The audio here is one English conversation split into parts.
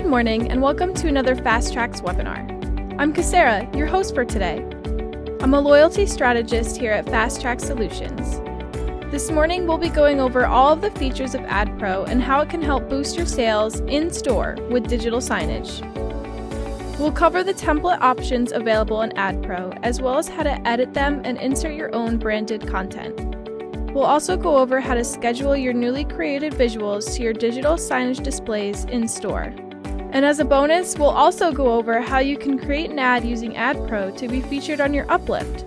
Good morning and welcome to another FTx webinar. I'm Kasara, your host for today. I'm a loyalty strategist here at FTx Solutions. This morning we'll be going over all of the features of AdPro and how it can help boost your sales in-store with digital signage. We'll cover the template options available in AdPro, as well as how to edit them and insert your own branded content. We'll also go over how to schedule your newly created visuals to your digital signage displays in-store. And as a bonus, we'll also go over how you can create an ad using AdPro to be featured on your Uplift,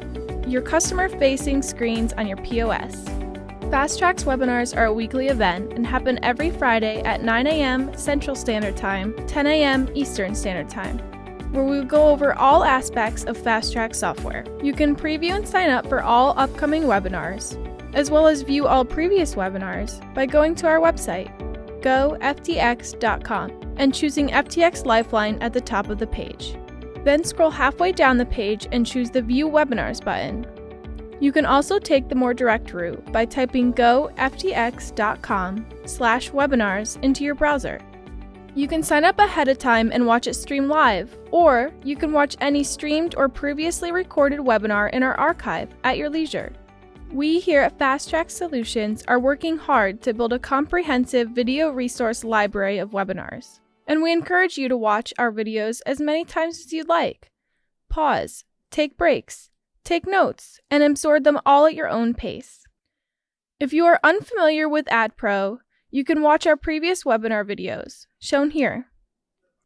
your customer-facing screens on your POS. FTx webinars are a weekly event and happen every Friday at 9 a.m. Central Standard Time, 10 a.m. Eastern Standard Time, where we'll go over all aspects of FTx software. You can preview and sign up for all upcoming webinars, as well as view all previous webinars by going to our website, FTx.com, and choosing FTx Lifeline at the top of the page. Then scroll halfway down the page and choose the View Webinars button. You can also take the more direct route by typing FTx.com/webinars into your browser. You can sign up ahead of time and watch it stream live, or you can watch any streamed or previously recorded webinar in our archive at your leisure. We here at FTx Solutions are working hard to build a comprehensive video resource library of webinars, and we encourage you to watch our videos as many times as you'd like. Pause, take breaks, take notes, and absorb them all at your own pace. If you are unfamiliar with AdPro, you can watch our previous webinar videos, shown here.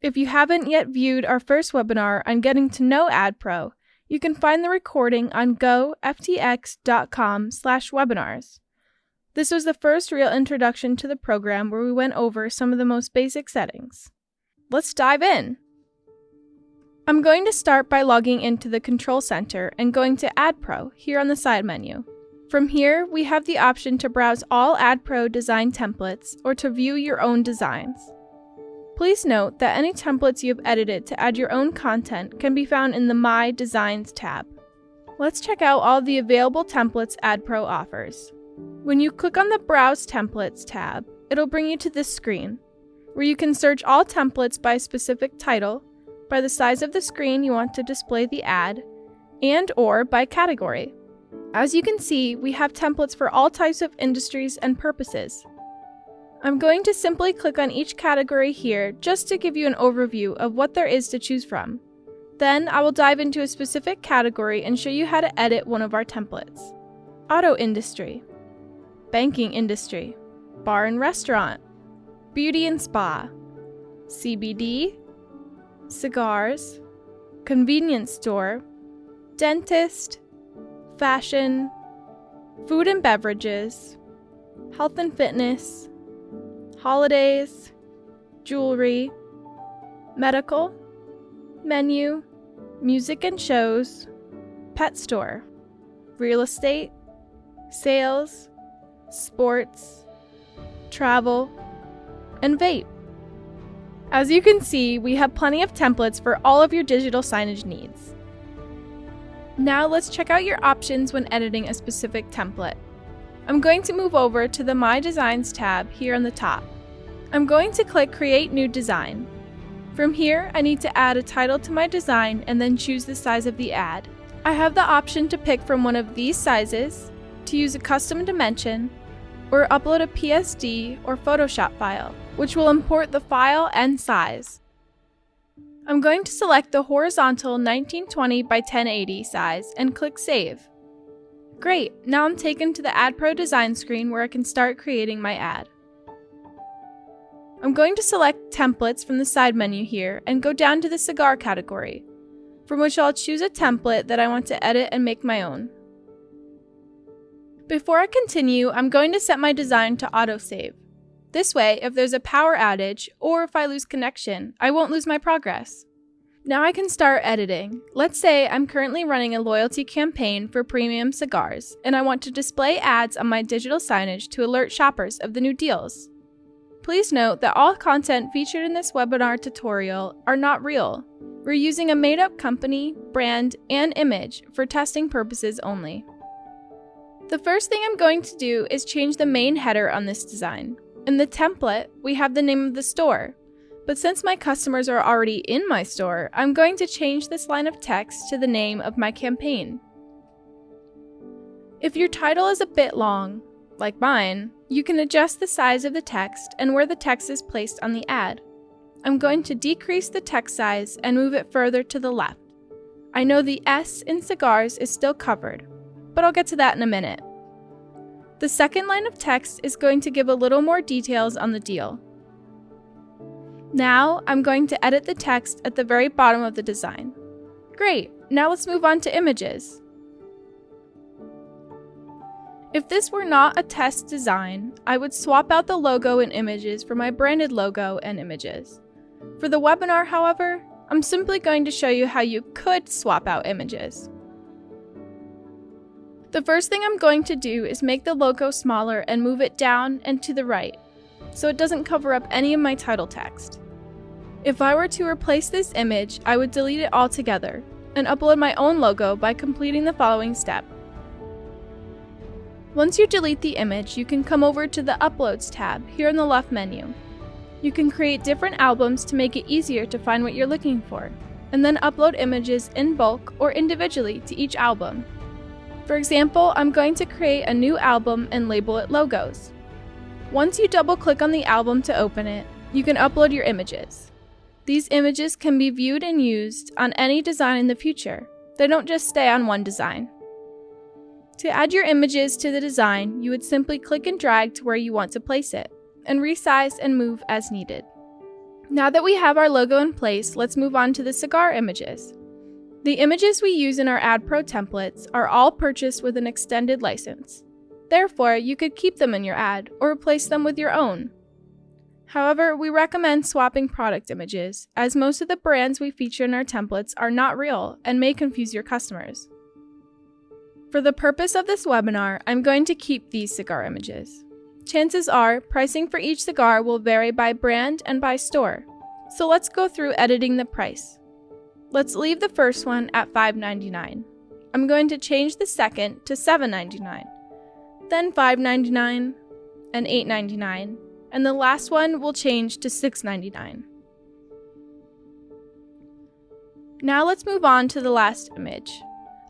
If you haven't yet viewed our first webinar on getting to know AdPro, you can find the recording on FTx.com/webinars. This was the first real introduction to the program where we went over some of the most basic settings. Let's dive in. I'm going to start by logging into the Control Center and going to AdPro here on the side menu. From here, we have the option to browse all AdPro design templates or to view your own designs. Please note that any templates you have edited to add your own content can be found in the My Designs tab. Let's check out all the available templates AdPro offers. When you click on the Browse Templates tab, it'll bring you to this screen, where you can search all templates by a specific title, by the size of the screen you want to display the ad, and/or by category. As you can see, we have templates for all types of industries and purposes. I'm going to simply click on each category here just to give you an overview of what there is to choose from. Then I will dive into a specific category and show you how to edit one of our templates. Auto industry, banking industry, bar and restaurant, beauty and spa, CBD, cigars, convenience store, dentist, fashion, food and beverages, health and fitness, holidays, jewelry, medical, menu, music and shows, pet store, real estate, sales, sports, travel, and vape. As you can see, we have plenty of templates for all of your digital signage needs. Now let's check out your options when editing a specific template. I'm going to move over to the My Designs tab here on the top. I'm going to click Create New Design. From here, I need to add a title to my design and then choose the size of the ad. I have the option to pick from one of these sizes, to use a custom dimension, or upload a PSD or Photoshop file, which will import the file and size. I'm going to select the horizontal 1920 by 1080 size and click Save. Great, now I'm taken to the AdPro design screen where I can start creating my ad. I'm going to select Templates from the side menu here and go down to the cigar category, from which I'll choose a template that I want to edit and make my own. Before I continue, I'm going to set my design to autosave. This way, if there's a power outage or if I lose connection, I won't lose my progress. Now I can start editing. Let's say I'm currently running a loyalty campaign for premium cigars, and I want to display ads on my digital signage to alert shoppers of the new deals. Please note that all content featured in this webinar tutorial are not real. We're using a made-up company, brand, and image for testing purposes only. The first thing I'm going to do is change the main header on this design. In the template, we have the name of the store, But since my customers are already in my store, I'm going to change this line of text to the name of my campaign. If your title is a bit long, like mine, you can adjust the size of the text and where the text is placed on the ad. I'm going to decrease the text size and move it further to the left. I know the S in cigars is still covered, but I'll get to that in a minute. The second line of text is going to give a little more details on the deal. Now, I'm going to edit the text at the very bottom of the design. Great, now let's move on to images. If this were not a test design, I would swap out the logo and images for my branded logo and images. For the webinar, however, I'm simply going to show you how you could swap out images. The first thing I'm going to do is make the logo smaller and move it down and to the right, so it doesn't cover up any of my title text. If I were to replace this image, I would delete it altogether and upload my own logo by completing the following step. Once you delete the image, you can come over to the Uploads tab here in the left menu. You can create different albums to make it easier to find what you're looking for, and then upload images in bulk or individually to each album. For example, I'm going to create a new album and label it Logos. Once you double-click on the album to open it, you can upload your images. These images can be viewed and used on any design in the future. They don't just stay on one design. To add your images to the design, you would simply click and drag to where you want to place it, and resize and move as needed. Now that we have our logo in place, let's move on to the cigar images. The images we use in our AdPro templates are all purchased with an extended license. Therefore, you could keep them in your ad or replace them with your own. However, we recommend swapping product images, as most of the brands we feature in our templates are not real and may confuse your customers. For the purpose of this webinar, I'm going to keep these cigar images. Chances are, pricing for each cigar will vary by brand and by store, so let's go through editing the price. Let's leave the first one at $5.99. I'm going to change the second to $7.99, then $5.99 and $8.99, and the last one will change to $6.99. Now let's move on to the last image.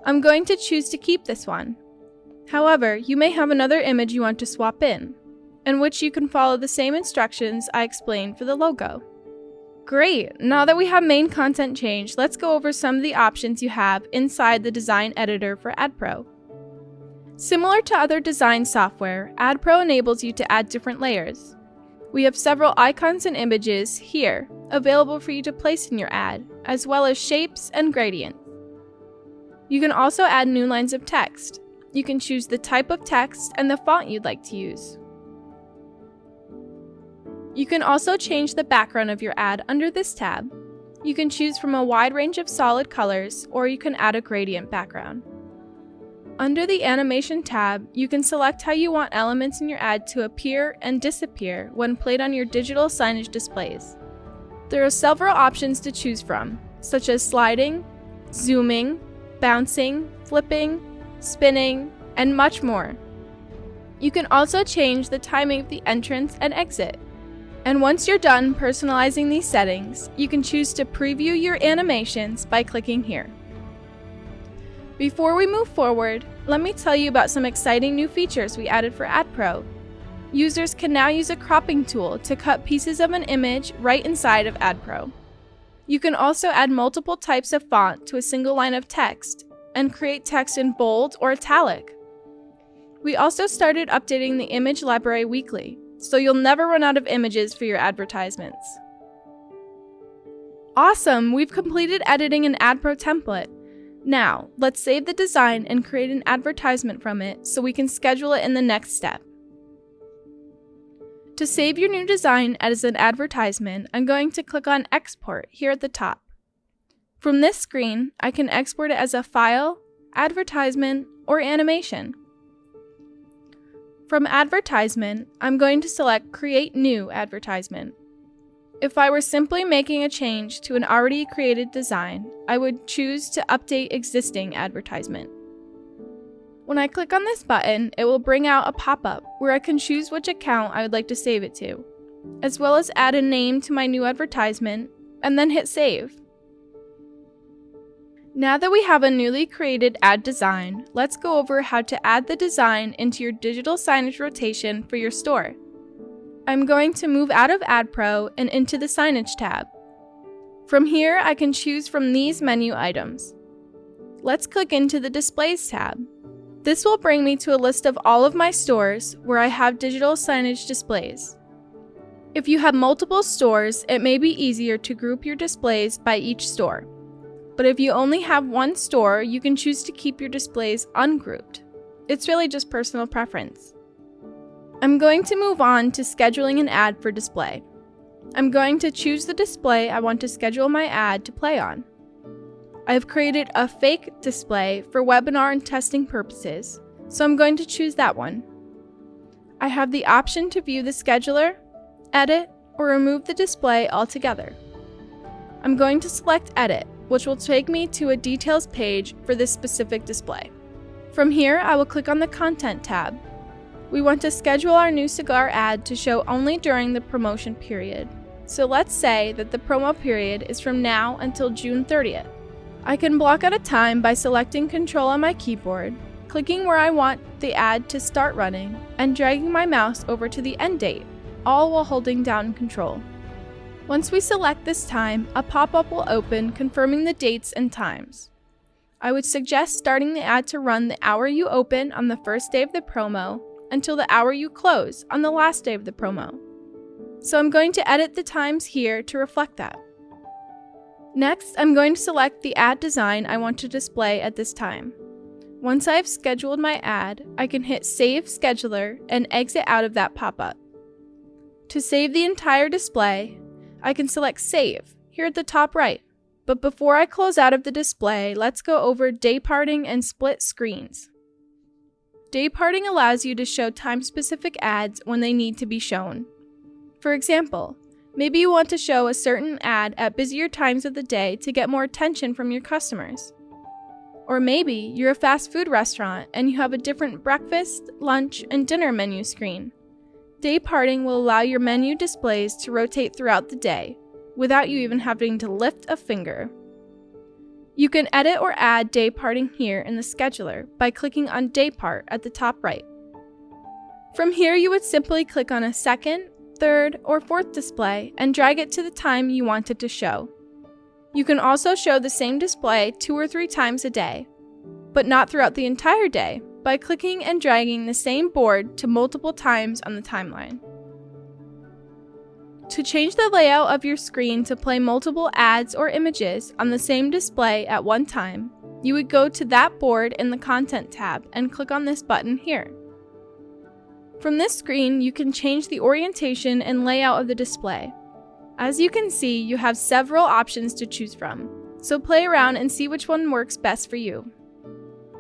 I'm going to choose to keep this one. However, you may have another image you want to swap in which you can follow the same instructions I explained for the logo. Great! Now that we have main content changed, let's go over some of the options you have inside the design editor for AdPro. Similar to other design software, AdPro enables you to add different layers. We have several icons and images here, available for you to place in your ad, as well as shapes and gradients. You can also add new lines of text. You can choose the type of text and the font you'd like to use. You can also change the background of your ad under this tab. You can choose from a wide range of solid colors, or you can add a gradient background. Under the Animation tab, you can select how you want elements in your ad to appear and disappear when played on your digital signage displays. There are several options to choose from, such as sliding, zooming, bouncing, flipping, spinning, and much more. You can also change the timing of the entrance and exit. And once you're done personalizing these settings, you can choose to preview your animations by clicking here. Before we move forward, let me tell you about some exciting new features we added for AdPro. Users can now use a cropping tool to cut pieces of an image right inside of AdPro. You can also add multiple types of font to a single line of text and create text in bold or italic. We also started updating the image library weekly, so you'll never run out of images for your advertisements. Awesome! We've completed editing an AdPro template. Now, let's save the design and create an advertisement from it so we can schedule it in the next step. To save your new design as an advertisement, I'm going to click on Export here at the top. From this screen, I can export it as a file, advertisement, or animation. From Advertisement, I'm going to select Create New Advertisement. If I were simply making a change to an already created design, I would choose to update existing advertisement. When I click on this button, it will bring out a pop-up where I can choose which account I would like to save it to. as well as add a name to my new advertisement, and then hit save. Now that we have a newly created ad design, let's go over how to add the design into your digital signage rotation for your store. I'm going to move out of AdPro and into the Signage tab. From here, I can choose from these menu items. Let's click into the Displays tab. This will bring me to a list of all of my stores where I have digital signage displays. If you have multiple stores, it may be easier to group your displays by each store. But if you only have one store, you can choose to keep your displays ungrouped. It's really just personal preference. I'm going to move on to scheduling an ad for display. I'm going to choose the display I want to schedule my ad to play on. I have created a fake display for webinar and testing purposes, so I'm going to choose that one. I have the option to view the scheduler, edit, or remove the display altogether. I'm going to select Edit, which will take me to a details page for this specific display. From here, I will click on the Content tab. We want to schedule our new cigar ad to show only during the promotion period. So let's say that the promo period is from now until June 30th. I can block out a time by selecting Control on my keyboard, clicking where I want the ad to start running, and dragging my mouse over to the end date, all while holding down Control. Once we select this time, a pop-up will open confirming the dates and times. I would suggest starting the ad to run the hour you open on the first day of the promo until the hour you close on the last day of the promo. So I'm going to edit the times here to reflect that. Next, I'm going to select the ad design I want to display at this time. Once I've scheduled my ad, I can hit Save Scheduler and exit out of that pop-up. To save the entire display, I can select Save here at the top right. But before I close out of the display, let's go over dayparting and split screens. Dayparting allows you to show time-specific ads when they need to be shown. For example, maybe you want to show a certain ad at busier times of the day to get more attention from your customers. Or maybe you're a fast food restaurant and you have a different breakfast, lunch, and dinner menu screen. Dayparting will allow your menu displays to rotate throughout the day, without you even having to lift a finger. You can edit or add dayparting here in the scheduler by clicking on Daypart at the top right. From here, you would simply click on a second, third, or fourth display and drag it to the time you want it to show. You can also show the same display 2 or 3 times a day, but not throughout the entire day, by clicking and dragging the same board to multiple times on the timeline. To change the layout of your screen to play multiple ads or images on the same display at one time, you would go to that board in the Content tab and click on this button here. From this screen, you can change the orientation and layout of the display. As you can see, you have several options to choose from, so play around and see which one works best for you.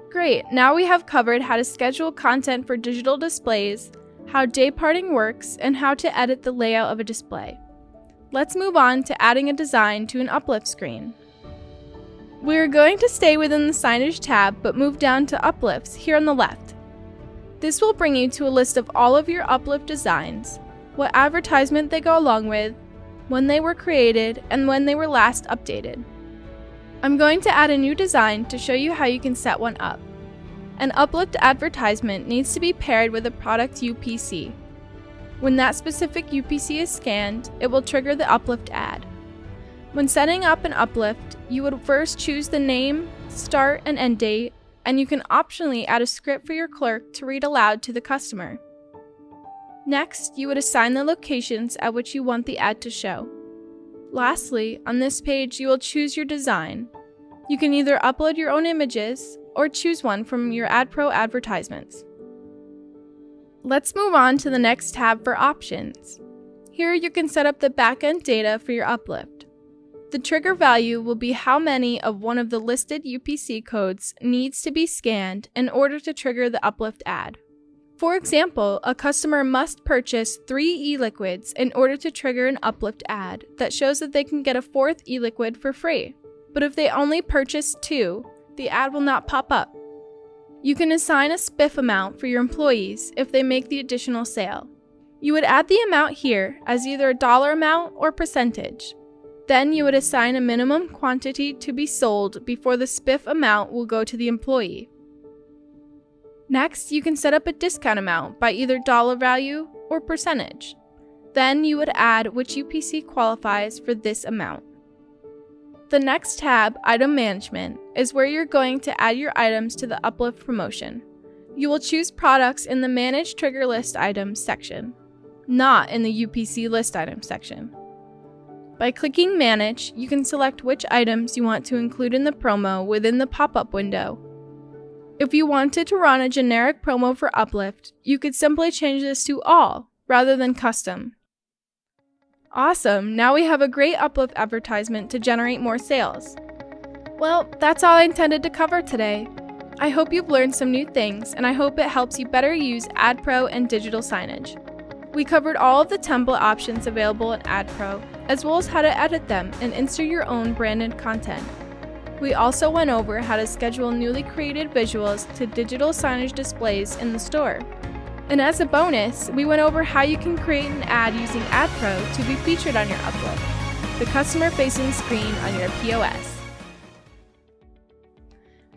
Great, now we have covered how to schedule content for digital displays, how dayparting works, and how to edit the layout of a display. Let's move on to adding a design to an uplift screen. We're going to stay within the Signage tab but move down to Uplifts here on the left. This will bring you to a list of all of your uplift designs, what advertisement they go along with, when they were created, and when they were last updated. I'm going to add a new design to show you how you can set one up. An uplift advertisement needs to be paired with a product UPC. When that specific UPC is scanned, it will trigger the uplift ad. When setting up an uplift, you would first choose the name, start and end date, and you can optionally add a script for your clerk to read aloud to the customer. Next, you would assign the locations at which you want the ad to show. Lastly, on this page, you will choose your design. You can either upload your own images or choose one from your AdPro advertisements. Let's move on to the next tab for options. Here you can set up the backend data for your uplift. The trigger value will be how many of one of the listed UPC codes needs to be scanned in order to trigger the uplift ad. For example, a customer must purchase 3 e-liquids in order to trigger an uplift ad that shows that they can get a 4th e-liquid for free. But if they only purchase 2, the ad will not pop up. You can assign a spiff amount for your employees if they make the additional sale. You would add the amount here as either a dollar amount or percentage. Then you would assign a minimum quantity to be sold before the spiff amount will go to the employee. Next, you can set up a discount amount by either dollar value or percentage. Then you would add which UPC qualifies for this amount. The next tab, Item Management, is where you're going to add your items to the Uplift promotion. You will choose products in the Manage Trigger List Items section, not in the UPC List Items section. By clicking Manage, you can select which items you want to include in the promo within the pop-up window. If you wanted to run a generic promo for Uplift, you could simply change this to All rather than Custom. Awesome! Now we have a great Uplift advertisement to generate more sales. Well, that's all I intended to cover today. I hope you've learned some new things, and I hope it helps you better use AdPro and Digital Signage. We covered all of the template options available in AdPro, as well as how to edit them and insert your own branded content. We also went over how to schedule newly created visuals to digital signage displays in the store. And as a bonus, we went over how you can create an ad using AdPro to be featured on your Uplift, the customer-facing screen on your POS.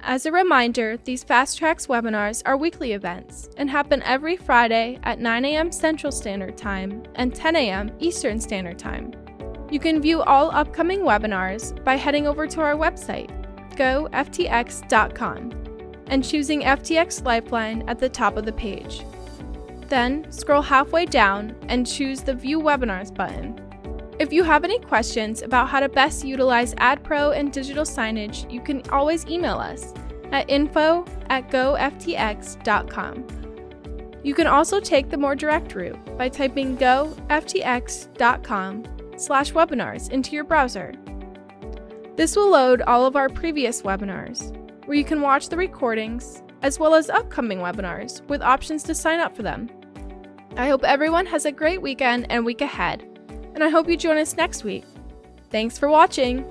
As a reminder, these Fast Tracks webinars are weekly events and happen every Friday at 9 a.m. Central Standard Time and 10 a.m. Eastern Standard Time. You can view all upcoming webinars by heading over to our website, FTx.com, and choosing FTX Lifeline at the top of the page. Then, scroll halfway down and choose the View Webinars button. If you have any questions about how to best utilize AdPro and Digital Signage, you can always email us at info@goftx.com. You can also take the more direct route by typing goftx.com/webinars into your browser. This will load all of our previous webinars, where you can watch the recordings, as well as upcoming webinars with options to sign up for them. I hope everyone has a great weekend and week ahead, and I hope you join us next week. Thanks for watching!